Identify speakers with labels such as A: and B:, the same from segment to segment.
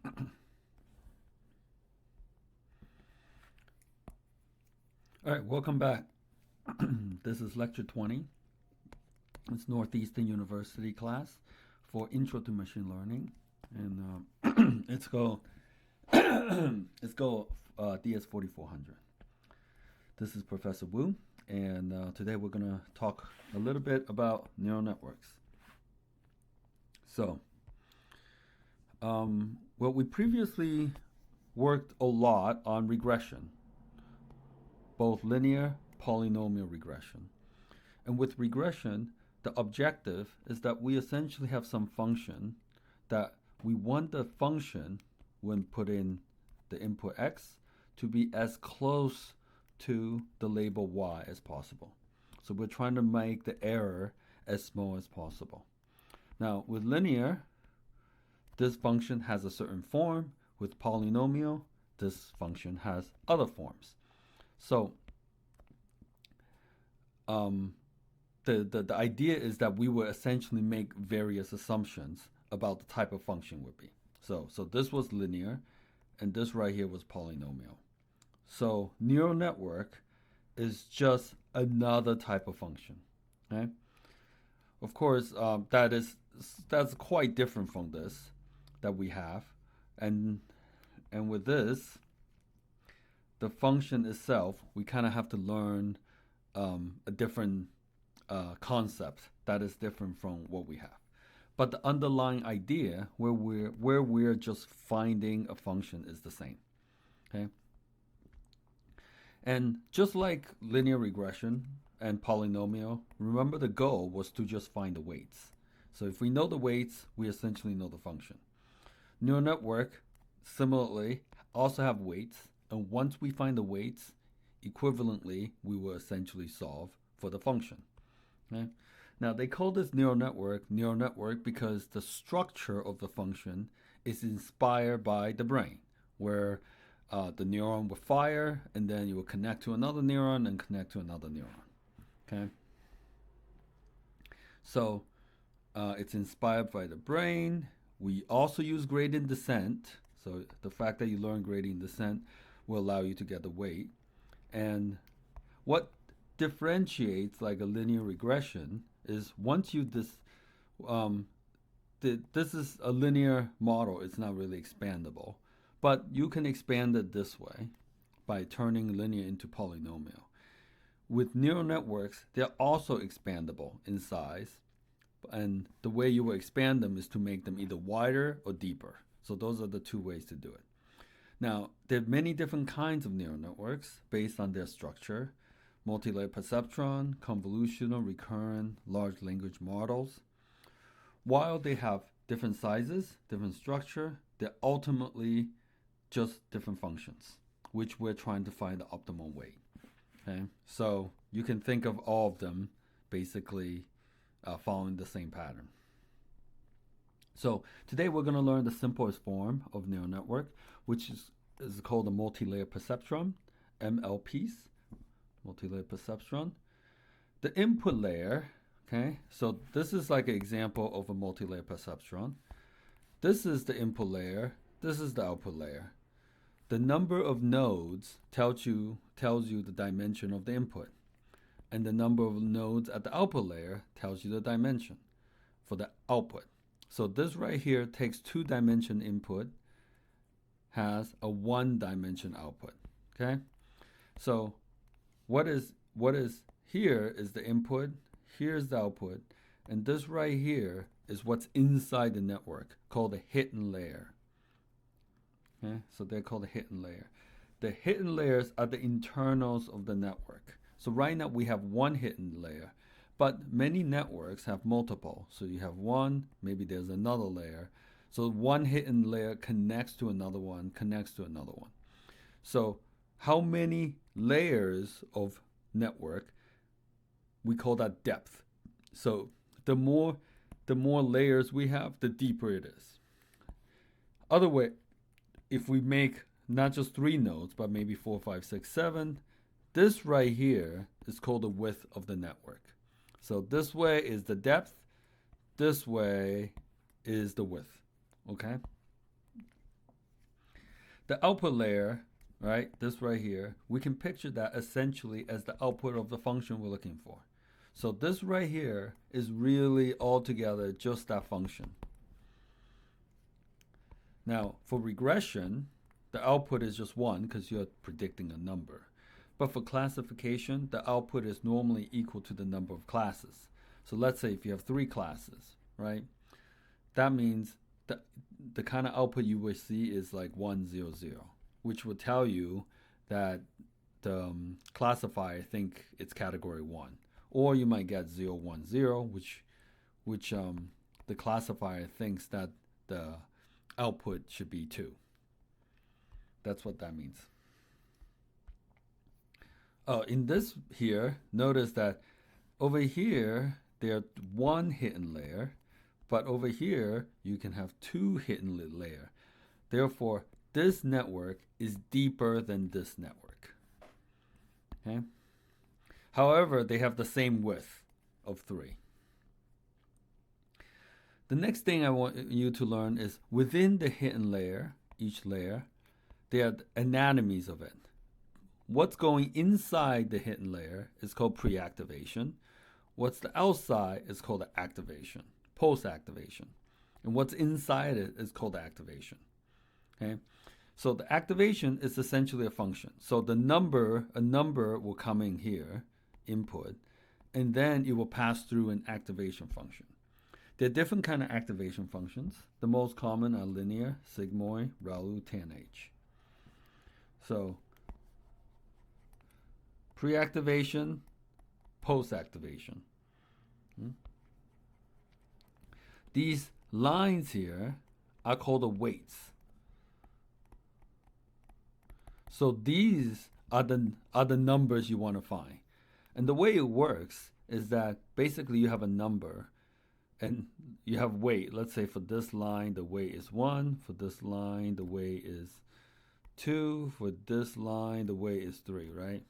A: All right, welcome back. This is lecture 20. It's Northeastern University class for Intro to Machine Learning, and it's called DS4400. This is Professor Wu, and today we're gonna talk a little bit about neural networks. So, well, we previously worked a lot on regression, both linear, polynomial regression. And with regression, the objective is that we essentially have some function that we want the function, when put in the input x, to be as close to the label y as possible. So we're trying to make the error as small as possible. Now, with linear, this function has a certain form. With polynomial, this function has other forms. So the idea is that we will essentially make various assumptions about the type of function would be. So this was linear, and this right here was polynomial. So neural network is just another type of function. Okay? Of course, that's quite different from this that we have, and with this, the function itself, we kind of have to learn a different concept that is different from what we have. But the underlying idea, where we're just finding a function, is the same. Okay. And just like linear regression and polynomial, remember the goal was to just find the weights. So if we know the weights, we essentially know the function. Neural network, similarly, also have weights, and once we find the weights, equivalently, we will essentially solve for the function. Okay? Now, they call this neural network because the structure of the function is inspired by the brain, where the neuron will fire, and then you will connect to another neuron and connect to another neuron. Okay? So it's inspired by the brain. We also use gradient descent. So the fact that you learn gradient descent will allow you to get the weight. And what differentiates like a linear regression is once you this is a linear model. It's not really expandable, but you can expand it this way by turning linear into polynomial. With neural networks, they're also expandable in size, and the way you will expand them is to make them either wider or deeper. So those are the two ways to do it. Now, there are many different kinds of neural networks based on their structure: multi-layer perceptron, convolutional, recurrent, large language models. While they have different sizes, different structure, they're ultimately just different functions, which we're trying to find the optimal weight. Okay, so you can think of all of them basically following the same pattern. So today we're going to learn the simplest form of neural network, which is called a multi-layer perceptron, MLPs, multi-layer perceptron. The input layer, okay, so this is like an example of a multi-layer perceptron. This is the input layer, this is the output layer. The number of nodes tells you the dimension of the input, and the number of nodes at the output layer tells you the dimension for the output. So this right here takes 2-dimension input, has a 1-dimension output. Okay? So what is here is the input, here's the output, and this right here is what's inside the network, called the hidden layer. Okay? So they're called the hidden layer. The hidden layers are the internals of the network. So right now we have one hidden layer, but many networks have multiple. So you have one, maybe there's another layer. So one hidden layer connects to another one, connects to another one. So how many layers of network? We call that depth. So the more layers we have, the deeper it is. Other way, if we make not just 3 nodes, but maybe 4, 5, 6, 7, this right here is called the width of the network. So this way is the depth, this way is the width. Okay? the output layer, right, this right here, we can picture that essentially as the output of the function we're looking for. So this right here is really altogether just that function. Now, for regression, the output is just 1 because you're predicting a number. But for classification, the output is normally equal to the number of classes. So let's say if you have 3 classes, right? That means the kind of output you will see is like 1, 0, 0, which will tell you that the classifier think it's category 1. Or you might get 0, 1, 0, which the classifier thinks that the output should be 2. That's what that means. In this here, notice that over here, there's 1 hidden layer, but over here, you can have 2 hidden layer. Therefore, this network is deeper than this network. Okay? However, they have the same width of 3. The next thing I want you to learn is within the hidden layer, each layer, there are anatomies of it. What's going inside the hidden layer is called pre-activation. What's the outside is called activation, post-activation. And what's inside it is called activation. Okay? So the activation is essentially a function. So a number will come in here, input, and then it will pass through an activation function. There are different kind of activation functions. The most common are linear, sigmoid, ReLU, tanh. So pre-activation, post-activation. These lines here are called the weights. So these are the numbers you want to find. And the way it works is that basically you have a number and you have weight. Let's say for this line, the weight is 1. For this line, the weight is 2. For this line, the weight is 3, right?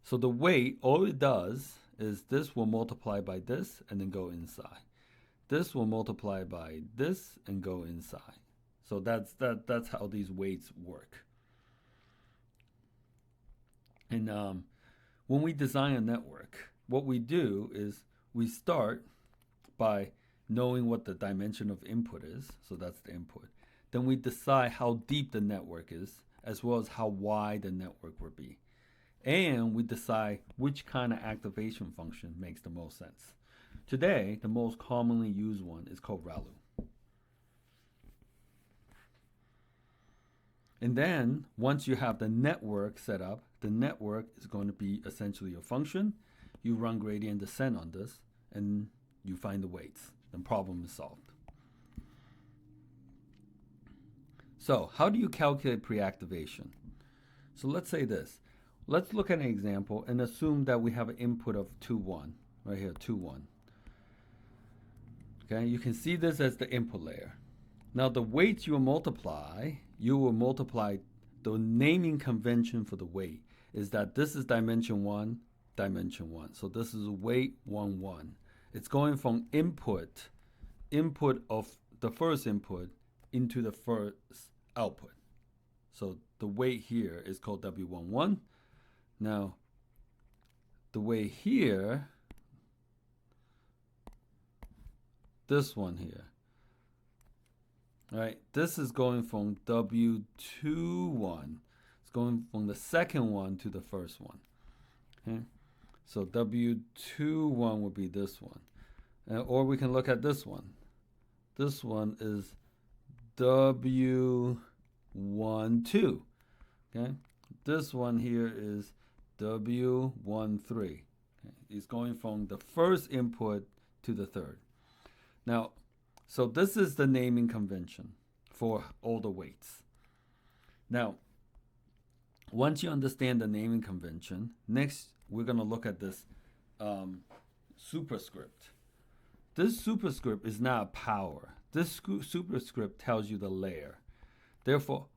A: So the weight, all it does is this will multiply by this and then go inside. This will multiply by this and go inside. So that's how these weights work. And when we design a network, what we do is we start by knowing what the dimension of input is. So that's the input. Then we decide how deep the network is, as well as how wide the network will be. And we decide which kind of activation function makes the most sense. Today, the most commonly used one is called ReLU. And then, once you have the network set up, the network is going to be essentially a function. You run gradient descent on this, and you find the weights. The problem is solved. So, how do you calculate pre-activation? So let's say this. Let's look at an example and assume that we have an input of 2, 1. Right here, 2, 1. Okay, you can see this as the input layer. Now the weights you will multiply the naming convention for the weight is that this is dimension 1, dimension 1. So this is weight 1, 1. It's going from input of the first input into the first output. So the weight here is called W11. Now, the weight here, this one here, right? This is going from W21. It's going from the second one to the first one. Okay? So W21 would be this one. Or we can look at this one. This one is W12. Okay? This one here is W13. Okay? It's going from the first input to the third. Now, so this is the naming convention for all the weights. Now, once you understand the naming convention, next we're going to look at this superscript. This superscript is not power. This superscript tells you the layer. Therefore,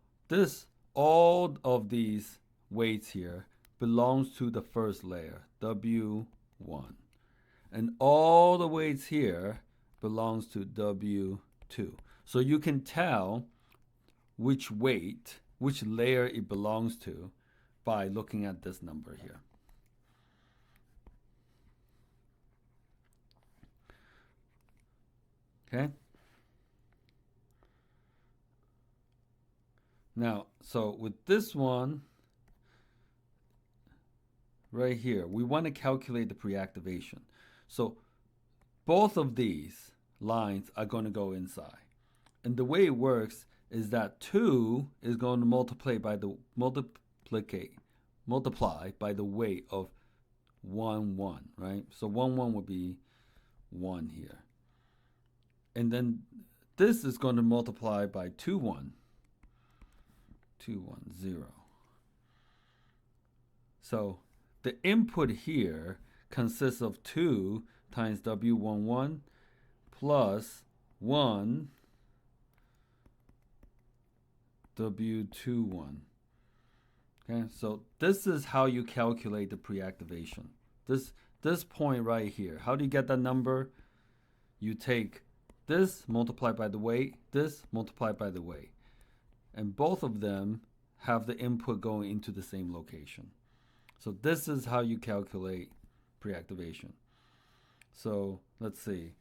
A: all of these weights here belongs to the first layer, W1. And all the weights here belongs to W2. So you can tell which weight which layer it belongs to by looking at this number here. Okay. Now, so with this one right here, we want to calculate the pre-activation. So both of these lines are going to go inside. And the way it works is that 2 is going to multiply by the weight of 1, 1, right? So 1, 1 would be 1 here. And then this is going to multiply by 2, 1. 2, 1, 0. So the input here consists of 2 times W11 plus 1 W21. Okay, so this is how you calculate the pre-activation. This point right here. How do you get that number? You take this multiplied by the weight, this multiplied by the weight. And both of them have the input going into the same location. So this is how you calculate pre-activation. So let's see.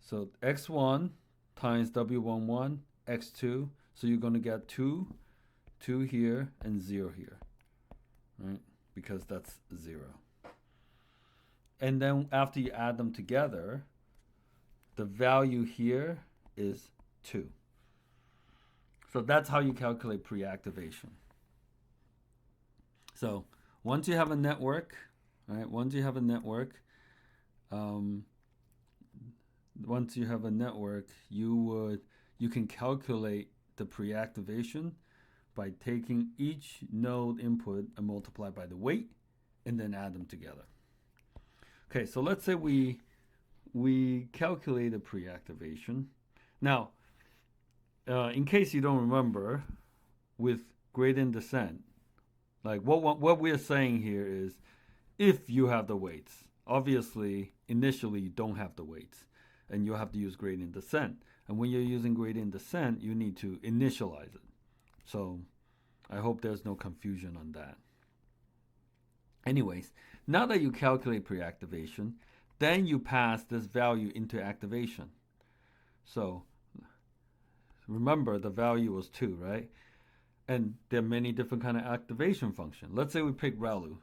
A: So x1 times w11, x2. So you're going to get 2 here, and 0 here, right? Because that's 0. And then after you add them together, the value here is 2. So that's how you calculate pre-activation. So once you have a network, right? Once you have a network, you can calculate the pre-activation by taking each node input and multiply by the weight, and then add them together. Okay, so let's say we calculate the pre-activation. Now, in case you don't remember, with gradient descent, like what we're saying here is, if you have the weights, obviously initially you don't have the weights, and you'll have to use gradient descent. And when you're using gradient descent, you need to initialize it. So I hope there's no confusion on that. Anyways, now that you calculate pre-activation, then you pass this value into activation. So remember, the value was 2, right? And there are many different kind of activation functions. Let's say we pick ReLU.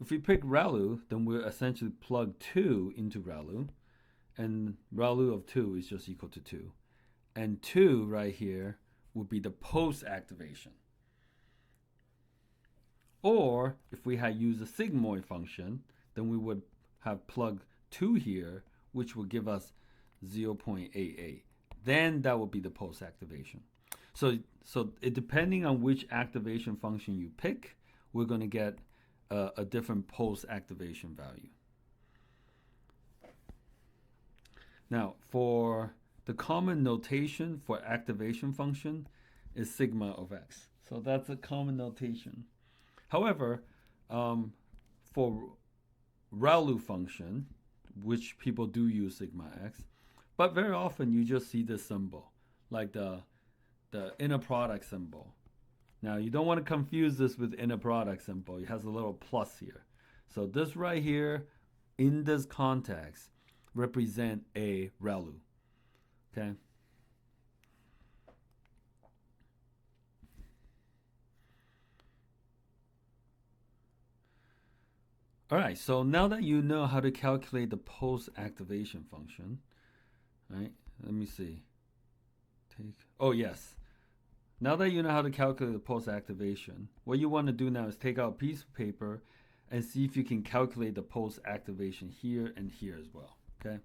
A: If we pick ReLU, then we'll essentially plug 2 into ReLU. And ReLU of 2 is just equal to 2. And 2 right here would be the post-activation. Or if we had used a sigmoid function, then we would have plugged 2 here, which would give us 0.88. Then that would be the post-activation. So depending on which activation function you pick, we're going to get a different post-activation value. Now, for the common notation for activation function is sigma of x. So that's a common notation. However, for ReLU function, which people do use sigma x, but very often you just see this symbol, like the inner product symbol. Now, you don't want to confuse this with inner product symbol. It has a little plus here. So this right here, in this context, represent a ReLU. Okay? All right, so now that you know how to calculate the post-activation function, right? Let me see. Oh, yes. Now that you know how to calculate the post-activation, what you want to do now is take out a piece of paper and see if you can calculate the post-activation here and here as well, okay?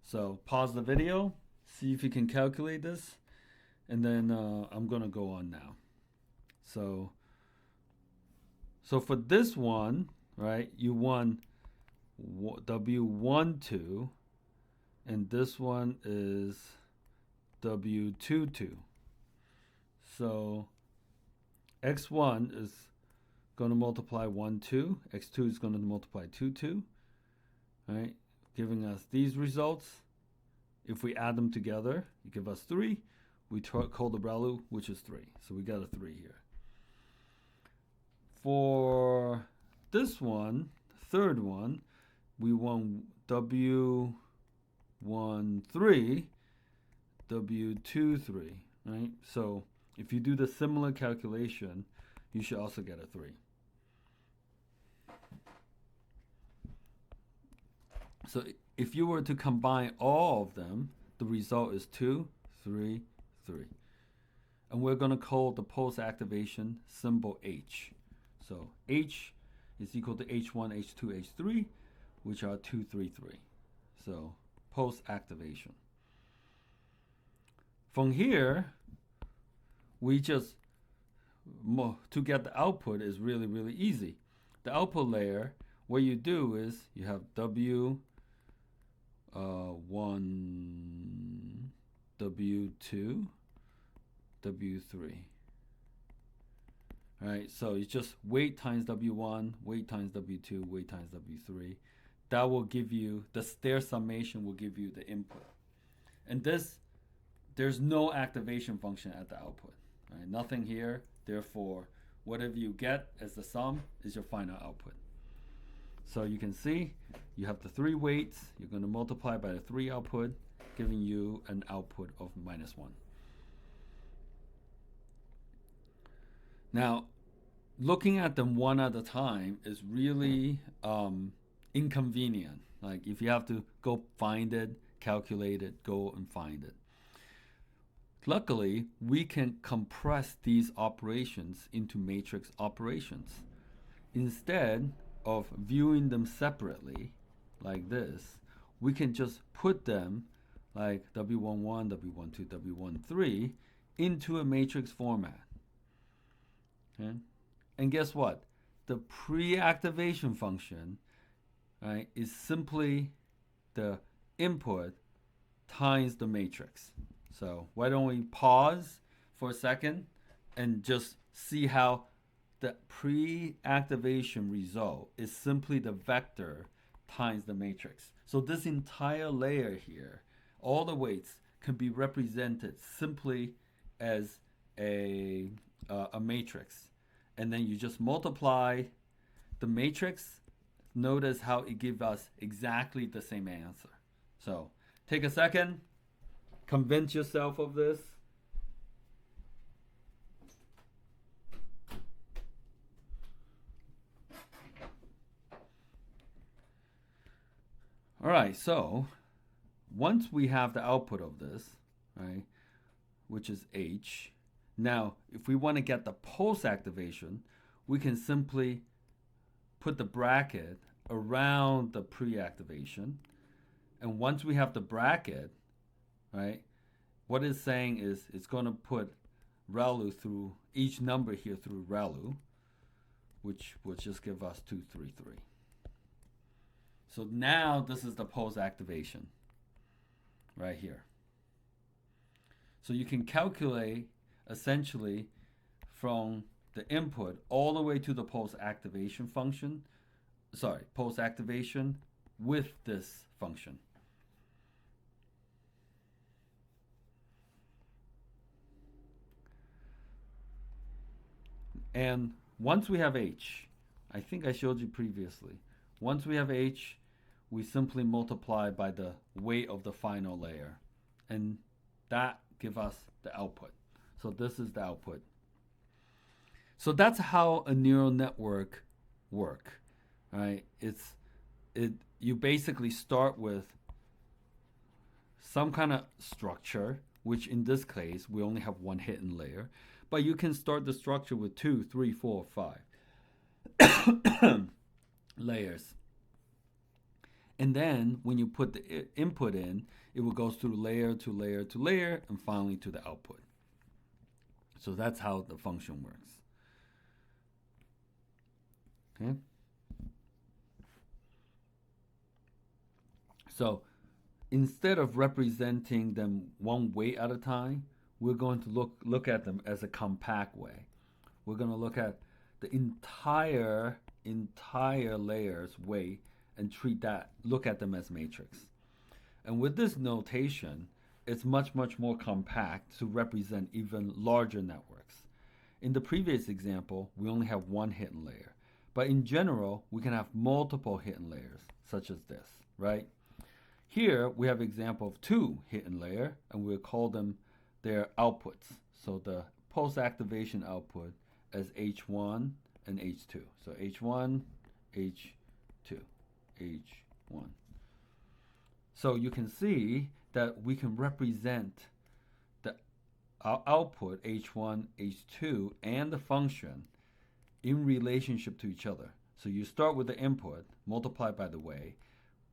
A: So pause the video, see if you can calculate this, and then I'm going to go on now. So for this one, right, you want W12, and this one is W22. So x1 is going to multiply 1, 2. x2 is going to multiply 2, 2. Right? Giving us these results. If we add them together, you give us 3. We call the ReLU, which is 3. So we got a 3 here. For this one, third one, we want W13, W23, right? So if you do the similar calculation, you should also get a 3. So if you were to combine all of them, the result is 2, 3, 3. And we're going to call the post-activation symbol H. So H is equal to H1, H2, H3, which are 2, 3, 3. So post-activation. From here, we just, to get the output is really, really easy. The output layer, what you do is you have W1, W2, W3. All right, so it's just weight times W1, weight times W2, weight times W3. That will give you, their summation will give you the input. And this, there's no activation function at the output. Right? Nothing here, therefore, whatever you get as the sum is your final output. So you can see, you have the 3 weights, you're going to multiply by the 3 output, giving you an output of -1. Now, looking at them one at a time is really inconvenient. Like if you have to go find it, calculate it, go and find it. Luckily, we can compress these operations into matrix operations. Instead of viewing them separately, like this, we can just put them like W11, W12, W13 into a matrix format. Okay? And guess what? The pre-activation function, right, is simply the input times the matrix. So why don't we pause for a second and just see how the pre-activation result is simply the vector times the matrix. So this entire layer here, all the weights can be represented simply as a matrix. And then you just multiply the matrix. Notice how it gives us exactly the same answer. So take a second, convince yourself of this. All right, so once we have the output of this, right, which is H, now if we want to get the post activation, we can simply put the bracket around the pre-activation. And once we have the bracket, right, what it's saying is it's going to put ReLU through each number here through ReLU, which will just give us 233. So now this is the post activation right here. So you can calculate essentially from the input all the way to the post activation function, post activation with this function. And once we have H, I think I showed you previously, once we have H, we simply multiply by the weight of the final layer. And that gives us the output. So this is the output. So that's how a neural network works. Right? You basically start with some kind of structure, which in this case, we only have one hidden layer. But you can start the structure with 2, 3, 4, 5 layers. And then when you put the input in, it will go through layer to layer to layer and finally to the output. So that's how the function works. Okay? So instead of representing them one weight at a time, we're going to look at them as a compact way. We're going to look at the entire layer's weight and look at them as matrix. And with this notation, it's much, much more compact to represent even larger networks. In the previous example, we only have one hidden layer. But in general, we can have multiple hidden layers, such as this, right? Here, we have an example of two hidden layers, and we'll call them their outputs. So the post-activation output as H1 and H2. So H1, H2, H1. So you can see that we can represent the output H1, H2, and the function in relationship to each other. So you start with the input, multiply by the way,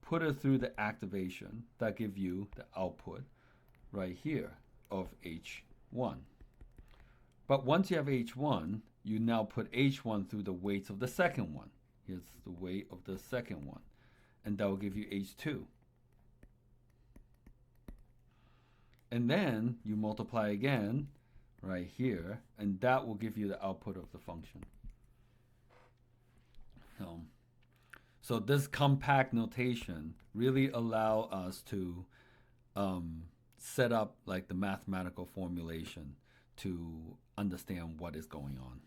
A: put it through the activation, that give you the output right here of H1. But once you have H1, you now put H1 through the weights of the second one. Here's the weight of the second one. And that will give you H2. And then you multiply again right here, and that will give you the output of the function. So this compact notation really allow us to set up like the mathematical formulation to understand what is going on.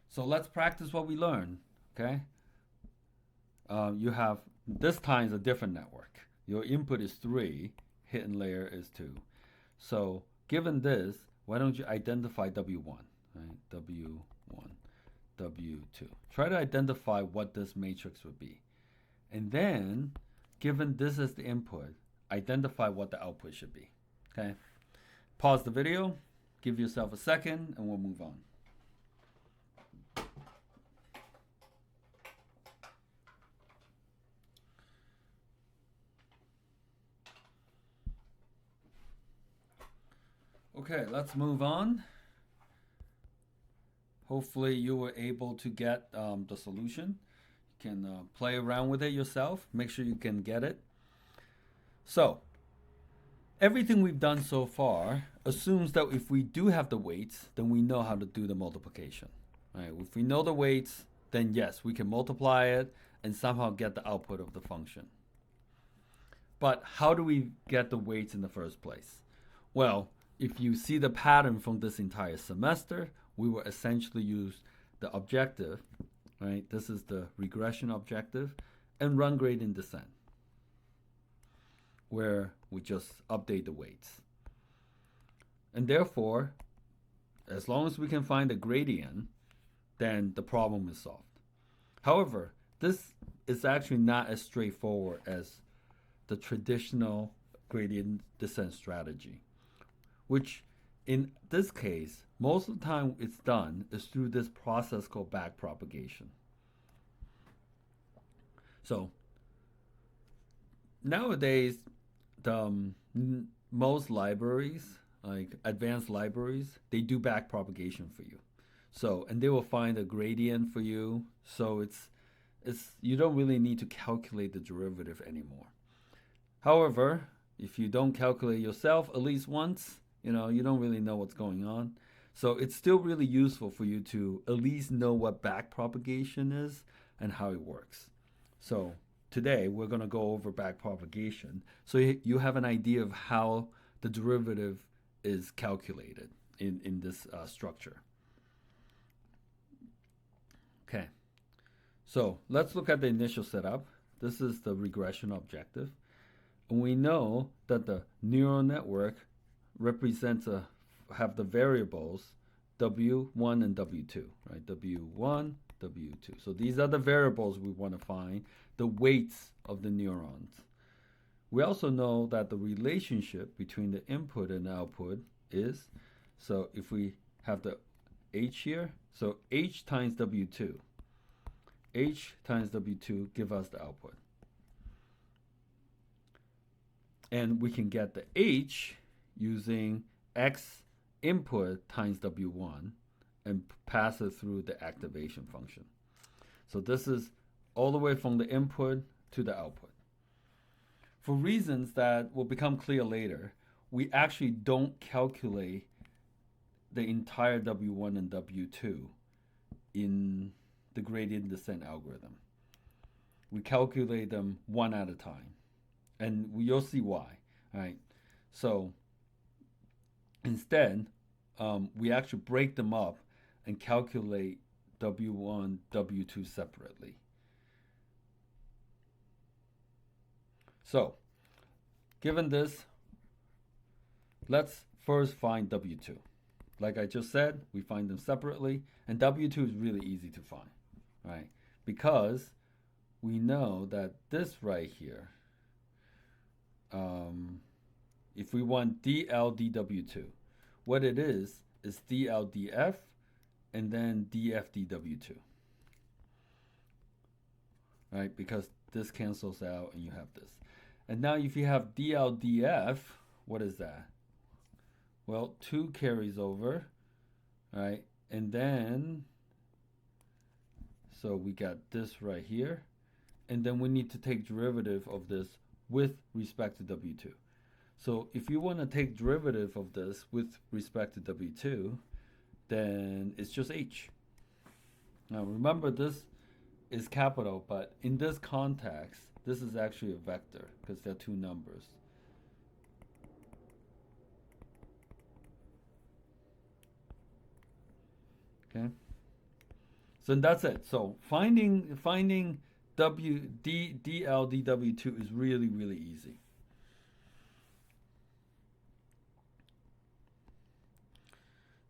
A: So let's practice what we learned, okay? You have, this time is a different network. Your input is 3, hidden layer is 2. So given this, why don't you identify W1, right? W1, W2. Try to identify what this matrix would be. And then, given this is the input, identify what the output should be, okay? Pause the video, give yourself a second, and we'll move on. Okay, let's move on. Hopefully you were able to get the solution. You can play around with it yourself. Make sure you can get it. So, everything we've done so far assumes that if we do have the weights, then we know how to do the multiplication. Right? If we know the weights, then yes, we can multiply it and somehow get the output of the function. But how do we get the weights in the first place? Well, if you see the pattern from this entire semester, we will essentially use the objective, right? This is the regression objective, and run gradient descent, where we just update the weights. And therefore, as long as we can find the gradient, then the problem is solved. However, this is actually not as straightforward as the traditional gradient descent strategy, which in this case, most of the time it's done is through this process called backpropagation. So nowadays, most libraries, like advanced libraries, they do backpropagation for you. So, and they will find a gradient for you. So it's you don't really need to calculate the derivative anymore. However, if you don't calculate yourself at least once, you don't really know what's going on. So it's still really useful for you to at least know what backpropagation is and how it works. So today we're going to go over backpropagation so you have an idea of how the derivative is calculated in this structure. Okay, so let's look at the initial setup. This is the regression objective. And we know that the neural network represents have the variables W1 and W2, right? W1, W2. So these are the variables we want to find, the weights of the neurons. We also know that the relationship between the input and output is, so if we have the H here, so H times W2. H times W2 give us the output. And we can get the H using X input times W1 and pass it through the activation function. So this is all the way from the input to the output. For reasons that will become clear later, we actually don't calculate the entire W1 and W2 in the gradient descent algorithm. We calculate them one at a time. And you'll see why, right? So instead, we actually break them up and calculate W1, W2 separately. So, given this, let's first find W2. Like I just said, we find them separately, and W2 is really easy to find, right? Because we know that this right here, if we want DLDW2, what it is DLDF and then DFDW2, right? Because this cancels out and you have this. And now if you have DLDF, what is that? Well, 2 carries over, right? And then, so we got this right here. And then we need to take derivative of this with respect to W2. So if you want to take derivative of this with respect to W2, then it's just H. Now remember, this is capital, but in this context, this is actually a vector because they're 2 numbers. Okay. So that's it. So finding DLDW2 is really, really easy.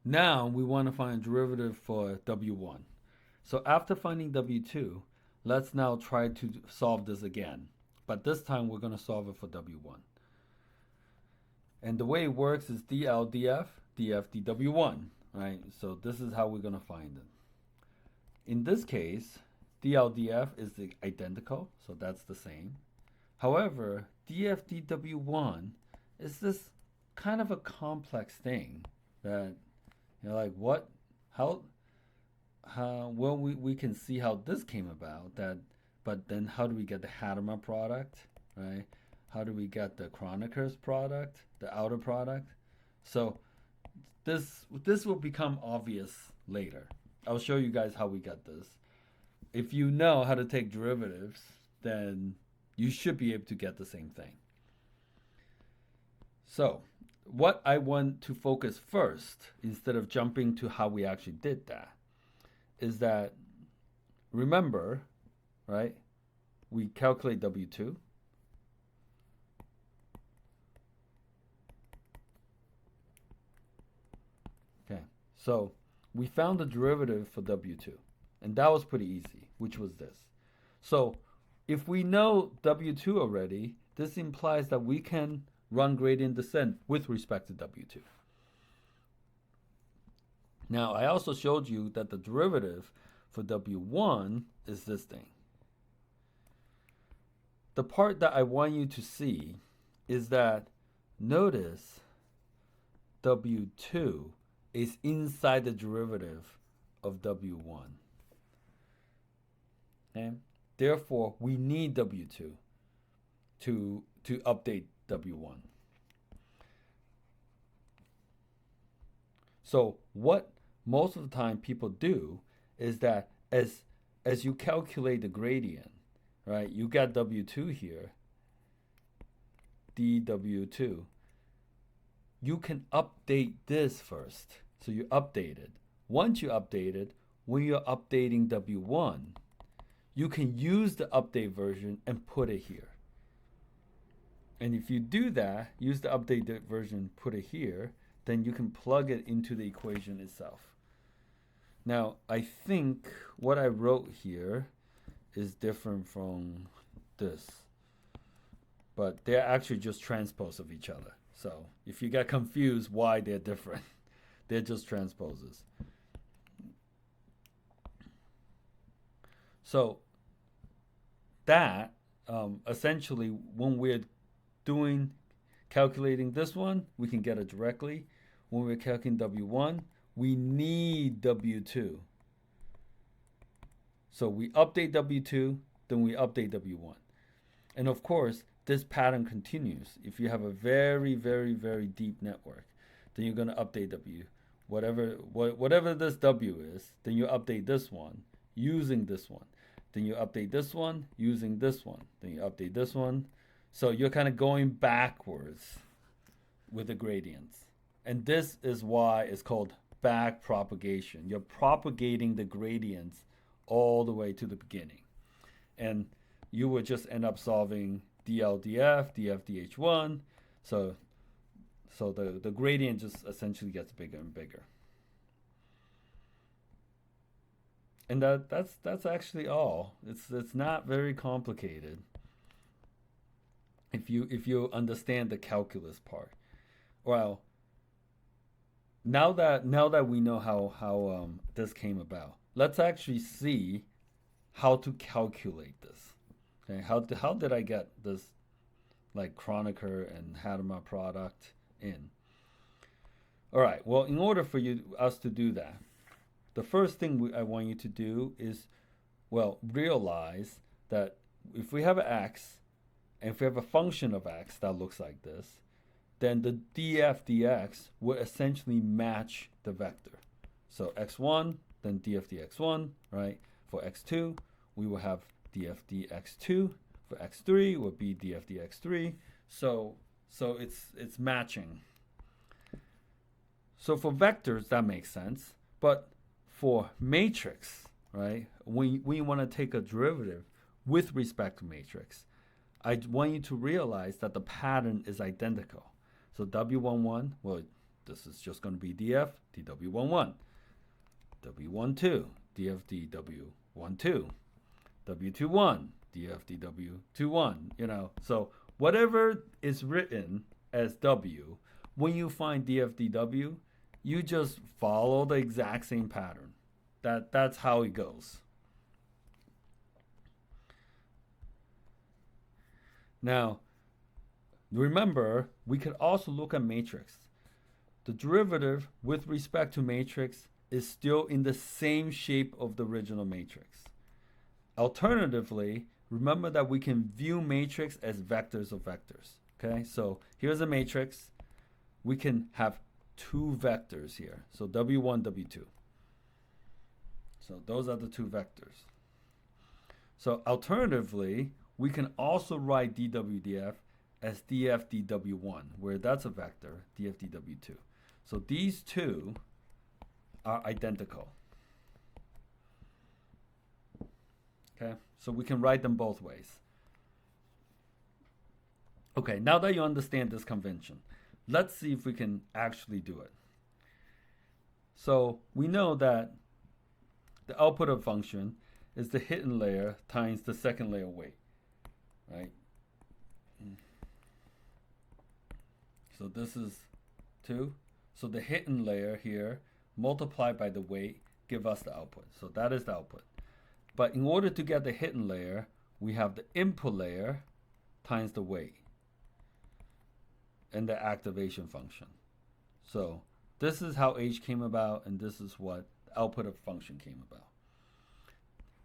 A: Now we want to find a derivative for W1. So after finding W2, let's now try to solve this again. But this time we're going to solve it for W1. And the way it works is DLDF, DFDW1, right? So this is how we're going to find it. In this case, DLDF is identical, so that's the same. However, DFDW1 is this kind of a complex thing that, you know, like what, how, well, we can see how this came about, that, but then how do we get the Hadamard product, right? How do we get the Kroneker's product, the outer product? So this will become obvious later. I'll show you guys how we got this. If you know how to take derivatives, then you should be able to get the same thing. So what I want to focus first, instead of jumping to how we actually did that, is that, remember, right, we calculate W2. Okay, so we found the derivative for W2, and that was pretty easy, which was this. So if we know W2 already, this implies that we can run gradient descent with respect to W2. Now, I also showed you that the derivative for W1 is this thing. The part that I want you to see is that, notice W2 is inside the derivative of W1. Okay? Therefore, we need W2 to update W1. So what most of the time people do is that as you calculate the gradient, right, you got W2 here, dW2, you can update this first. So you update it. Once you update it, when you're updating W1, you can use the update version and put it here. And if you do that, use the updated version, put it here, then you can plug it into the equation itself. Now, I think what I wrote here is different from this, but they're actually just transpose of each other. So if you get confused why they're different, they're just transposes. So that essentially, when we're calculating this one, we can get it directly. When we're calculating W1, we need W2. So we update W2, then we update W1. And of course, this pattern continues. If you have a very, very, very deep network, then you're going to update W. Whatever this W is, then you update this one using this one. Then you update this one using this one. Then you update this one. So you're kind of going backwards with the gradients. And this is why it's called backpropagation. You're propagating the gradients all the way to the beginning. And you would just end up solving DLDF, DFDH1. So the gradient just essentially gets bigger and bigger. And that's actually all. It's not very complicated if you understand the calculus part. Well, now that we know how this came about, let's actually see how to calculate this. Okay, how did I get this like Kronecker and Hadamard product in? All right. Well, in order for us to do that, the first thing I want you to do is, well, realize that if we have an x, and if we have a function of x that looks like this, then the df dx will essentially match the vector. So x1, then df dx1, right? For x2, we will have df dx2. For x3, will be df dx3. So it's matching. So for vectors, that makes sense. But for matrix, right, when we want to take a derivative with respect to matrix, I want you to realize that the pattern is identical. So W11, well, this is just going to be df dw11, W12, df dw12, W21, df dw21, So whatever is written as W, when you find df dw, you just follow the exact same pattern. That's how it goes. Now, remember, we could also look at matrix. The derivative with respect to matrix is still in the same shape of the original matrix. Alternatively, remember that we can view matrix as vectors of vectors. Okay, so here's a matrix. We can have two vectors here. So W1, W2. So those are the two vectors. So alternatively, we can also write dWdf as df dw1, where that's a vector, df dw2. So these two are identical. Okay, so we can write them both ways. Okay, now that you understand this convention, let's see if we can actually do it. So we know that the output of function is the hidden layer times the second layer weight, right? So this is 2. So the hidden layer here multiplied by the weight give us the output. So that is the output. But in order to get the hidden layer, we have the input layer times the weight and the activation function. So this is how h came about, and this is what the output of function came about.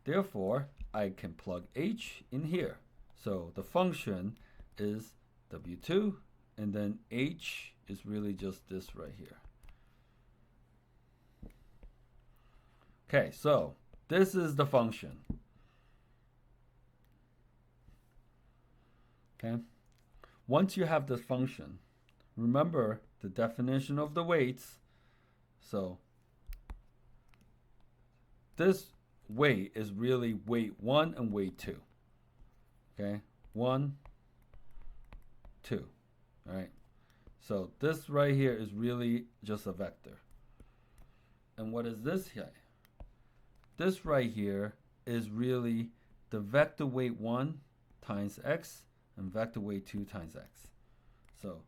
A: Therefore, I can plug h in here. So the function is w2, and then h is really just this right here. Okay, so this is the function. Okay. Once you have this function, remember the definition of the weights. So this weight is really weight 1 and weight 2. Okay, 1, 2. All right. So this right here is really just a vector. And what is this here? This right here is really the vector weight 1 times x and vector weight 2 times x. So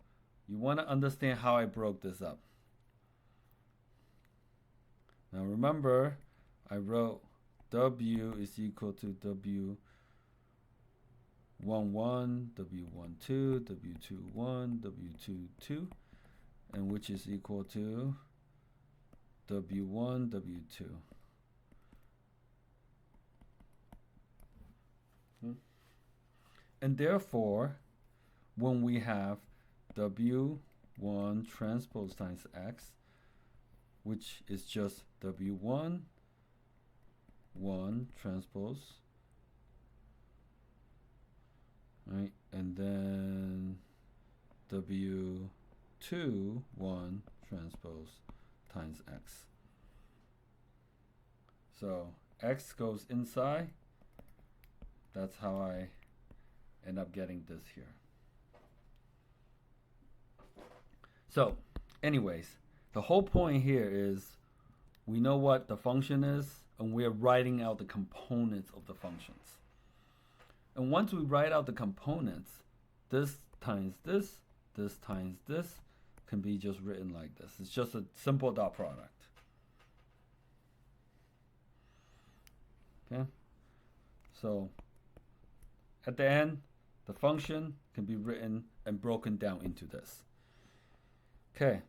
A: you want to understand how I broke this up. Now remember, I wrote W is equal to W11, W12, W21, W22, and which is equal to W1, W2. And therefore, when we have W1 transpose times x, which is just W1, 1 transpose, right? And then W2, 1 transpose times x. So x goes inside. That's how I end up getting this here. So anyways, the whole point here is we know what the function is, and we're writing out the components of the functions. And once we write out the components, this times this times this can be just written like this. It's just a simple dot product. Okay? So at the end, the function can be written and broken down into this. Okay.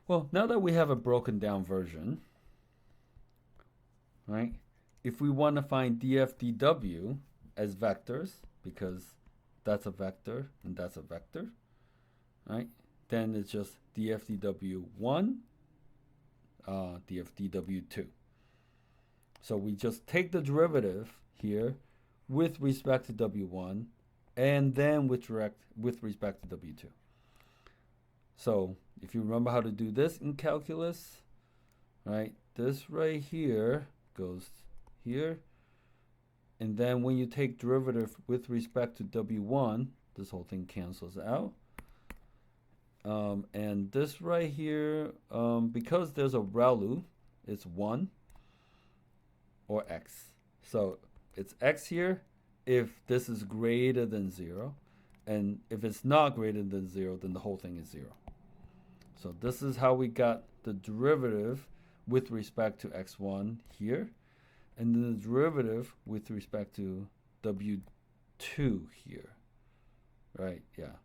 A: Well, now that we have a broken down version, right? If we want to find df/dw as vectors, because that's a vector and that's a vector, right? Then it's just df/dw1, df/dw2. So we just take the derivative here with respect to w1 and then with respect to w2. So if you remember how to do this in calculus, right? This right here goes here. And then when you take derivative with respect to w1, this whole thing cancels out. And this right here, because there's a ReLU, it's 1 or x. So it's x here if this is greater than 0. And if it's not greater than 0, then the whole thing is 0. So this is how we got the derivative with respect to x1 here. And then the derivative with respect to w2 here. Right, yeah.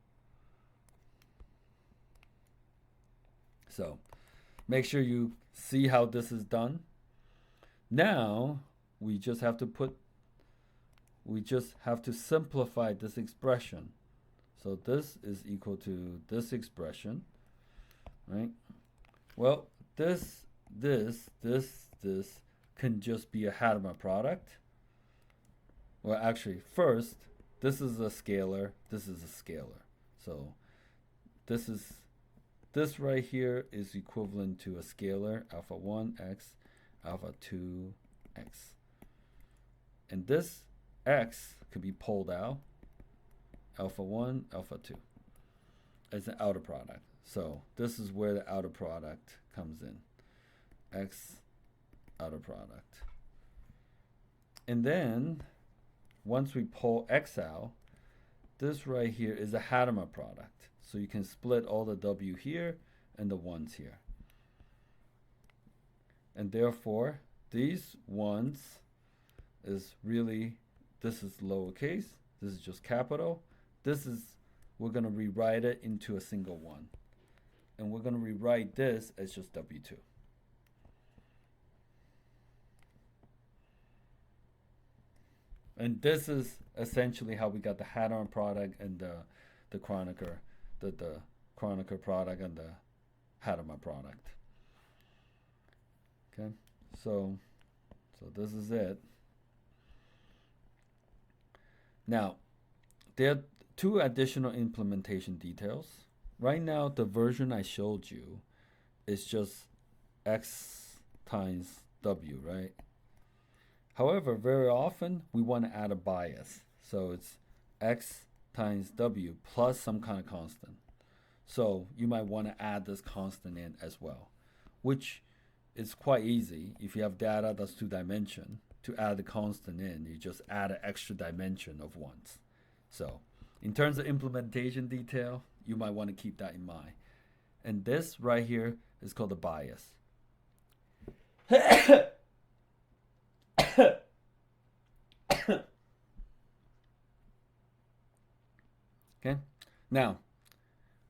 A: So make sure you see how this is done. Now we just have to simplify this expression. So this is equal to this expression, right? Well, this can just be a Hadamard product. Well, actually, first, this is a scalar, this is a scalar. So this right here is equivalent to a scalar, alpha 1x, alpha 2x. And this x could be pulled out, alpha 1, alpha 2, as an outer product. So this is where the outer product comes in, x outer product. And then once we pull x out, this right here is a Hadamard product. So you can split all the w here and the 1s here. And therefore, these 1s is really, this is lowercase, this is just capital. This is, we're going to rewrite it into a single 1. And we're going to rewrite this as just w2. And this is essentially how we got the Hadamard product and the Kronecker, the Kronecker product and the Hadamard product. Okay, so this is it. Now, there are 2 additional implementation details. Right now, the version I showed you is just x times w, right? However, very often we want to add a bias. So it's x times w plus some kind of constant. So you might want to add this constant in as well, which is quite easy. If you have data that's 2-dimension, to add the constant in, you just add an extra dimension of 1s. So in terms of implementation detail, you might want to keep that in mind. And this right here is called the bias. Okay, now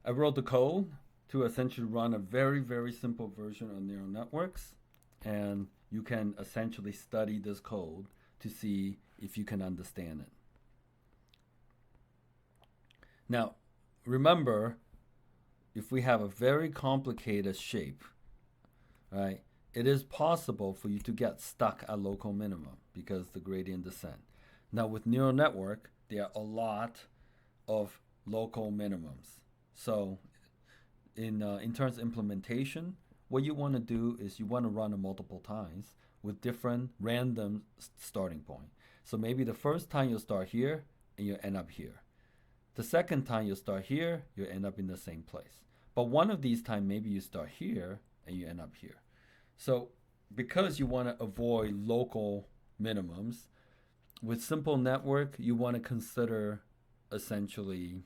A: I wrote the code to essentially run a very, very simple version of neural networks, and you can essentially study this code to see if you can understand it. Now, remember, if we have a very complicated shape, right, it is possible for you to get stuck at local minimum because the gradient descent. Now, with neural network, there are a lot of local minimums. So in terms of implementation, what you want to do is you want to run it multiple times with different random starting point. So maybe the first time you'll start here and you'll end up here. The second time you'll start here, you'll end up in the same place. But one of these times, maybe you start here and you end up here. So because you want to avoid local minimums, with simple network, you want to consider essentially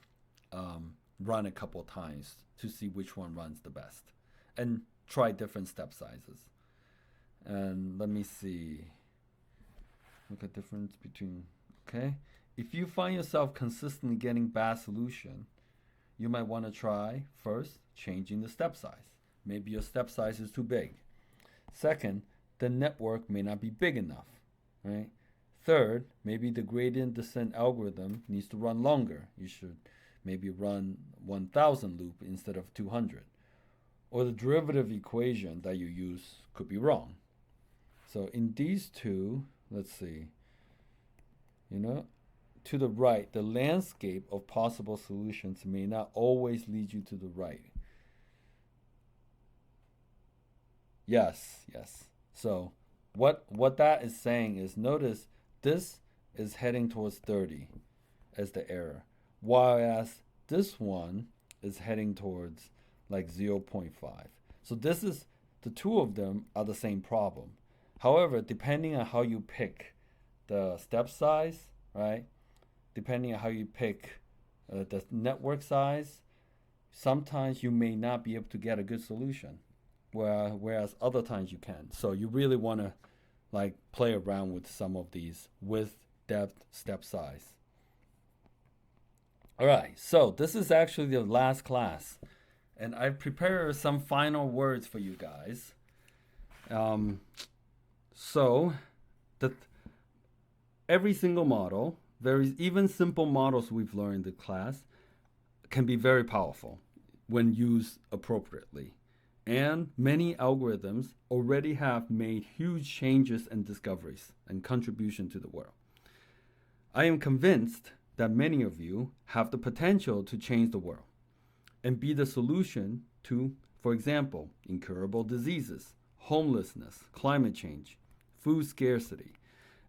A: run a couple times to see which one runs the best and try different step sizes. And let me see. Look at difference between, okay. If you find yourself consistently getting bad solution, you might want to try first changing the step size. Maybe your step size is too big. Second, the network may not be big enough, right? Third, maybe the gradient descent algorithm needs to run longer. You should maybe run 1000 loop instead of 200. Or the derivative equation that you use could be wrong. So in these two, let's see, to the right, the landscape of possible solutions may not always lead you to the right. Yes. So what that is saying is, notice this is heading towards 30 as the error, whereas this one is heading towards like 0.5. So the two of them are the same problem. However, depending on how you pick the step size, right? Depending on how you pick the network size, sometimes you may not be able to get a good solution, whereas other times you can. So you really want to play around with some of these width, depth, step size. All right, so this is actually the last class, and I've prepared some final words for you guys. So every single model, even simple models we've learned in the class, can be very powerful when used appropriately. And many algorithms already have made huge changes and discoveries and contribution to the world. I am convinced that many of you have the potential to change the world and be the solution to, for example, incurable diseases, homelessness, climate change, food scarcity,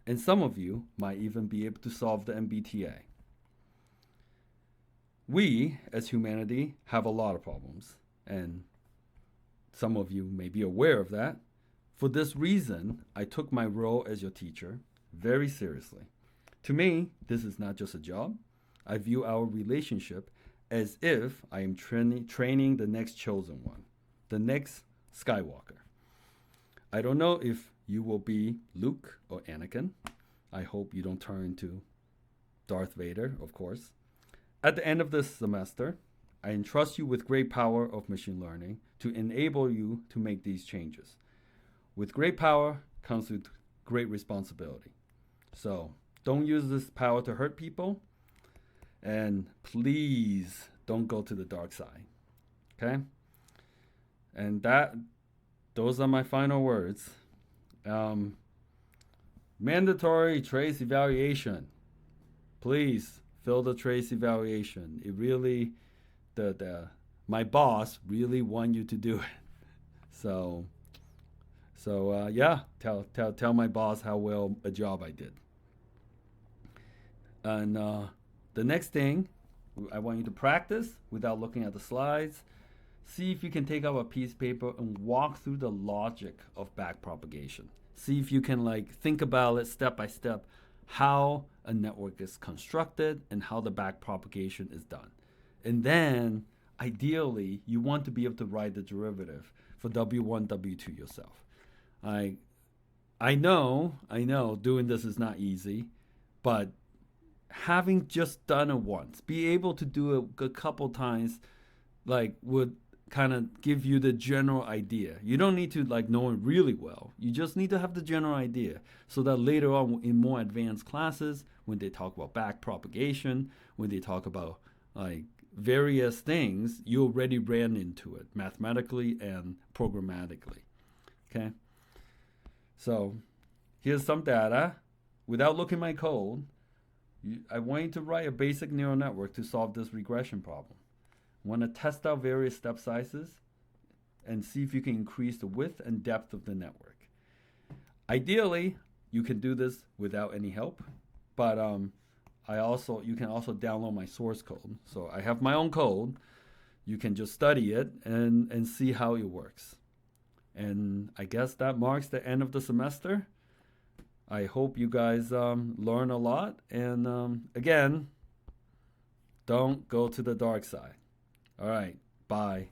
A: and some of you might even be able to solve the MBTA. We, as humanity, have a lot of problems, and some of you may be aware of that. For this reason, I took my role as your teacher very seriously. To me, this is not just a job. I view our relationship as if I am training the next chosen one, the next Skywalker. I don't know if you will be Luke or Anakin. I hope you don't turn into Darth Vader, of course. At the end of this semester, I entrust you with great power of machine learning to enable you to make these changes. With great power comes with great responsibility. So don't use this power to hurt people, and please don't go to the dark side. Okay? And those are my final words. Mandatory trace evaluation. Please fill the trace evaluation. It really, my boss really want you to do it. So yeah, tell my boss how well a job I did. And the next thing, I want you to practice without looking at the slides. See if you can take out a piece of paper and walk through the logic of backpropagation. See if you can think about it step by step, how a network is constructed and how the backpropagation is done. And then, ideally, you want to be able to write the derivative for W1, W2 yourself. I know doing this is not easy, but having just done it once, be able to do it a couple times, would kind of give you the general idea. You don't need to know it really well. You just need to have the general idea so that later on in more advanced classes, when they talk about backpropagation, when they talk about various things, you already ran into it mathematically and programmatically. Okay? So here's some data. Without looking at my code, I want you to write a basic neural network to solve this regression problem. Want to test out various step sizes and see if you can increase the width and depth of the network. Ideally, you can do this without any help, but you can also download my source code. So I have my own code. You can just study it and see how it works. And I guess that marks the end of the semester. I hope you guys learn a lot. And again, don't go to the dark side. All right, bye.